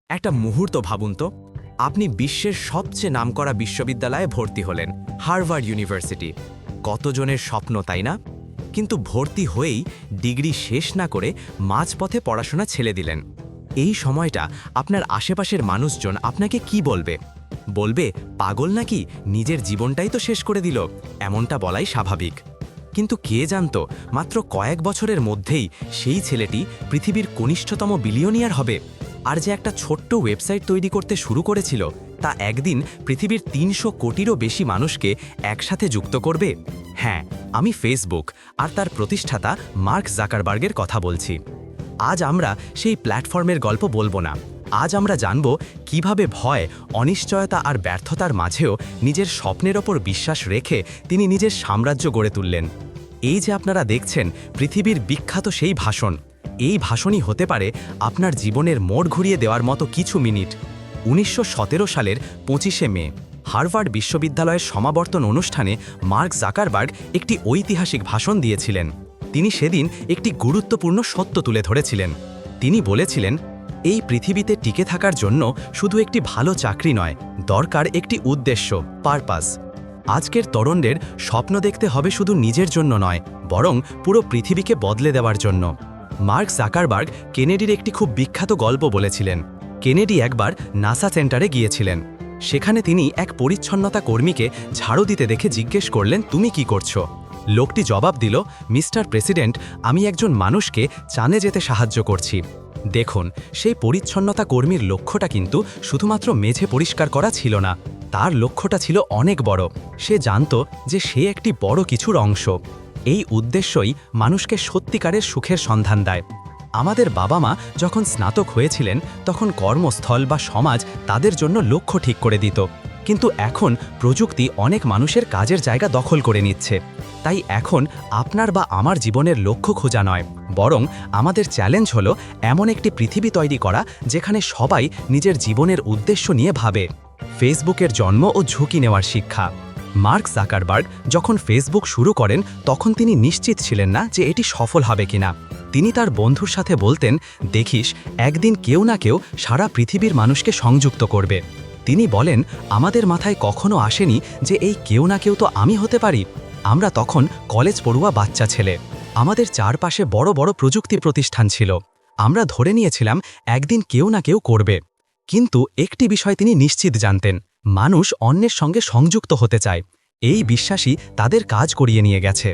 একটা মুহূর্ত ভাবুন তো, আপনি বিশ্বের সবচেয়ে নামকরা বিশ্ববিদ্যালয়ে ভর্তি হলেন, হার্ভার্ড ইউনিভার্সিটি। কতজনের স্বপ্ন, তাই না? কিন্তু ভর্তি হয়েই ডিগ্রি শেষ না করে মাঝপথে পড়াশোনা ছেড়ে দিলেন। এই সময়টা আপনার আশেপাশের মানুষজন আপনাকে কি বলবে? বলবে, পাগল নাকি, নিজের জীবনটাই তো শেষ করে দিল। এমনটা বলাই স্বাভাবিক। কিন্তু কে জানতো, মাত্র কয়েক বছরের মধ্যেই সেই ছেলেটি পৃথিবীর কনিষ্ঠতম বিলিয়নিয়ার হবে। আর যে একটা ছোট্ট ওয়েবসাইট তৈরি করতে শুরু করেছিল, তা একদিন পৃথিবীর ৩০০ কোটিরও বেশি মানুষকে একসাথে যুক্ত করবে। হ্যাঁ, আমি ফেসবুক আর তার প্রতিষ্ঠাতা মার্ক জাকারবার্গের কথা বলছি। আজ আমরা সেই প্ল্যাটফর্মের গল্প বলবো না। আজ আমরা জানব কিভাবে ভয়, অনিশ্চয়তা আর ব্যর্থতার মাঝেও নিজের স্বপ্নের ওপর বিশ্বাস রেখে তিনি নিজের সাম্রাজ্য গড়ে তুললেন। এই যে আপনারা দেখছেন পৃথিবীর বিখ্যাত সেই ভাষণ, এই ভাষণই হতে পারে আপনার জীবনের মোড় ঘুরিয়ে দেওয়ার মতো কিছু মিনিট। ১৯১৭ সালের ২৫শে মে হার্ভার্ড বিশ্ববিদ্যালয়ের সমাবর্তন অনুষ্ঠানে মার্ক জাকারবার্গ একটি ঐতিহাসিক ভাষণ দিয়েছিলেন। তিনি সেদিন একটি গুরুত্বপূর্ণ সত্য তুলে ধরেছিলেন। তিনি বলেছিলেন, এই পৃথিবীতে টিকে থাকার জন্য শুধু একটি ভালো চাকরি নয়, দরকার একটি উদ্দেশ্য, পারপাস। আজকের তরুণদের স্বপ্ন দেখতে হবে শুধু নিজের জন্য নয়, বরং পুরো পৃথিবীকে বদলে দেওয়ার জন্য। মার্ক জাকারবার্গ কেনেডির একটি খুব বিখ্যাত গল্প বলেছিলেন। কেনেডি একবার নাসা সেন্টারে গিয়েছিলেন। সেখানে তিনি এক পরিচ্ছন্নতা কর্মীকে ঝাড়ু দিতে দেখে জিজ্ঞেস করলেন, তুমি কি করছো? লোকটি জবাব দিল, মিস্টার প্রেসিডেন্ট, আমি একজন মানুষকে চানে যেতে সাহায্য করছি। দেখুন, সেই পরিচ্ছন্নতা কর্মীর লক্ষ্যটা কিন্তু শুধুমাত্র মেঝে পরিষ্কার করা ছিল না, তার লক্ষ্যটা ছিল অনেক বড়। সে জানত যে সে একটি বড় কিছুর অংশ। এই উদ্দেশ্যই মানুষকে সত্যিকারের সুখের সন্ধান দেয়। আমাদের বাবা মা যখন স্নাতক হয়েছিলেন, তখন কর্মস্থল বা সমাজ তাদের জন্য লক্ষ্য ঠিক করে দিত। কিন্তু এখন প্রযুক্তি অনেক মানুষের কাজের জায়গা দখল করে নিচ্ছে। তাই এখন আপনার বা আমার জীবনের লক্ষ্য খোঁজা নয়, বরং আমাদের চ্যালেঞ্জ হলো এমন একটি পৃথিবী তৈরি করা যেখানে সবাই নিজের জীবনের উদ্দেশ্য নিয়ে ভাবে। ফেসবুকের জন্ম ও ঝুঁকি নেওয়ার শিক্ষা। মার্ক জাকারবার্গ যখন ফেসবুক শুরু করেন, তখন তিনি নিশ্চিত ছিলেন না যে এটি সফল হবে কিনা। তিনি তার বন্ধুর সাথে বলতেন, দেখিস, একদিন কেউ না কেউ সারা পৃথিবীর মানুষকে সংযুক্ত করবে। তিনি বলেন, আমাদের মাথায় কখনো আসেনি যে এই কেউ না কেউ তো আমি হতে পারি। আমরা তখন কলেজ পড়ুয়া বাচ্চা ছেলে। আমাদের চারপাশে বড় বড় প্রযুক্তি প্রতিষ্ঠান ছিল। আমরা ধরে নিয়েছিলাম একদিন কেউ না কেউ করবে। কিন্তু একটি বিষয় তিনি নিশ্চিত জানতেন, মানুষ অন্যের সঙ্গে সংযুক্ত হতে চায়। এই বিশ্বাসই তাদের কাজ করিয়ে নিয়ে গেছে।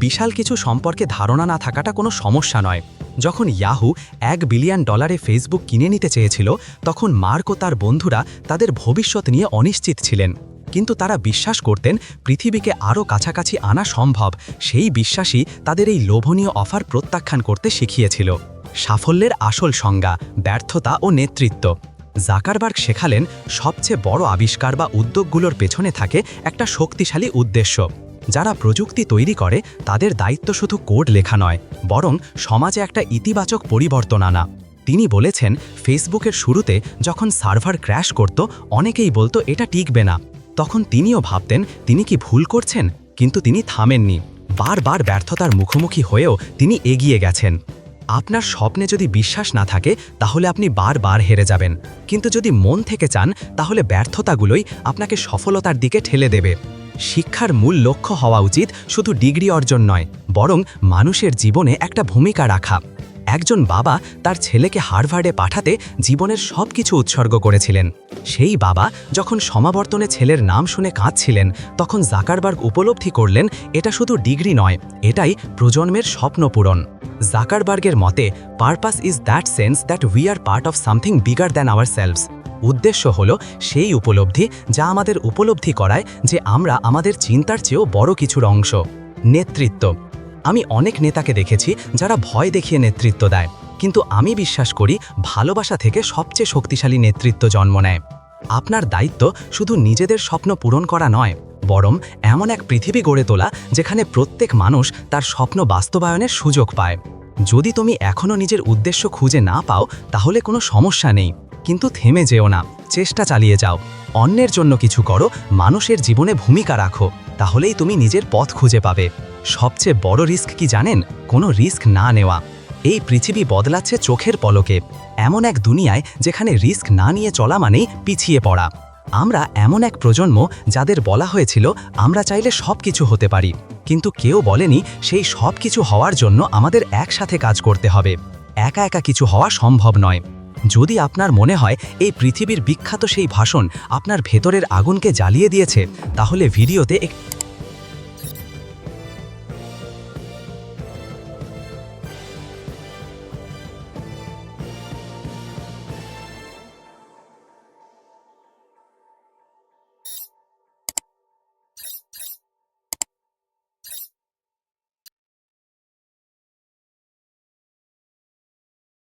বিশাল কিছু সম্পর্কে ধারণা না থাকাটা কোনো সমস্যা নয়। যখন ইয়াহু $1 বিলিয়ন ফেসবুক কিনে নিতে চেয়েছিল, তখন মার্ক ও তার বন্ধুরা তাদের ভবিষ্যৎ নিয়ে অনিশ্চিত ছিলেন। কিন্তু তারা বিশ্বাস করতেন পৃথিবীকে আরও কাছাকাছি আনা সম্ভব। সেই বিশ্বাসই তাদের এই লোভনীয় অফার প্রত্যাখ্যান করতে শিখিয়েছিল। সাফল্যের আসল সংজ্ঞা, ব্যর্থতা ও নেতৃত্ব। জাকারবার্গ শেখালেন, সবচেয়ে বড় আবিষ্কার বা উদ্যোগগুলোর পেছনে থাকে একটা শক্তিশালী উদ্দেশ্য। যারা প্রযুক্তি তৈরি করে, তাদের দায়িত্ব শুধু কোড লেখা নয়, বরং সমাজে একটা ইতিবাচক পরিবর্তন আনা। তিনি বলেছেন, ফেসবুকের শুরুতে যখন সার্ভার ক্র্যাশ করত, অনেকেই বলতো এটা টিকবে না। তখন তিনিও ভাবতেন তিনি কি ভুল করছেন, কিন্তু তিনি থামেননি। বারবার ব্যর্থতার মুখোমুখি হয়েও তিনি এগিয়ে গেছেন। আপনার স্বপ্নে যদি বিশ্বাস না থাকে, তাহলে আপনি বারবার হেরে যাবেন। কিন্তু যদি মন থেকে চান, তাহলে ব্যর্থতাগুলোই আপনাকে সফলতার দিকে ঠেলে দেবে। শিক্ষার মূল লক্ষ্য হওয়া উচিত শুধু ডিগ্রি অর্জন নয়, বরং মানুষের জীবনে একটা ভূমিকা রাখা। একজন বাবা তার ছেলেকে হার্ভার্ডে পাঠাতে জীবনের সব কিছু উৎসর্গ করেছিলেন। সেই বাবা যখন সমাবর্তনে ছেলের নাম শুনে কাঁদছিলেন, তখন জাকারবার্গ উপলব্ধি করলেন এটা শুধু ডিগ্রি নয়, এটাই প্রজন্মের স্বপ্ন পূরণ। জাকারবার্গের মতে, purpose is that sense that we are part of something bigger than ourselves. উদ্দেশ্য হলো সেই উপলব্ধি যা আমাদের উপলব্ধি করায় যে আমরা আমাদের চিন্তার চেয়েও বড় কিছুর অংশ। নেতৃত্ব। আমি অনেক নেতাকে দেখেছি যারা ভয় দেখিয়ে নেতৃত্ব দেয়, কিন্তু আমি বিশ্বাস করি ভালোবাসা থেকে সবচেয়ে শক্তিশালী নেতৃত্ব জন্ম নেয়। আপনার দায়িত্ব শুধু নিজেদের স্বপ্ন পূরণ করা নয়, বরং এমন এক পৃথিবী গড়ে তোলা যেখানে প্রত্যেক মানুষ তার স্বপ্ন বাস্তবায়নের সুযোগ পায়। যদি তুমি এখনও নিজের উদ্দেশ্য খুঁজে না পাও, তাহলে কোনো সমস্যা নেই, কিন্তু থেমে যেও না, চেষ্টা চালিয়ে যাও। অন্যের জন্য কিছু করো, মানুষের জীবনে ভূমিকা রাখো, তাহলেই তুমি নিজের পথ খুঁজে পাবে। সবচেয়ে বড় রিস্ক কি জানেন? কোনো রিস্ক না নেওয়া। এই পৃথিবী বদলাচ্ছে চোখের পলকে, এমন এক দুনিয়ায় যেখানে রিস্ক না নিয়ে চলা মানেই পিছিয়ে পড়া। আমরা এমন এক প্রজন্ম যাদের বলা হয়েছিল আমরা চাইলে সব কিছু হতে পারি, কিন্তু কেউ বলেনি সেই সব কিছু হওয়ার জন্য আমাদের একসাথে কাজ করতে হবে। একা একা কিছু হওয়া সম্ভব নয়। যদি আপনার মনে হয় এই পৃথিবীর বিখ্যাত সেই ভাষণ আপনার ভেতরের আগুনকে জ্বালিয়ে দিয়েছে, তাহলে ভিডিওতে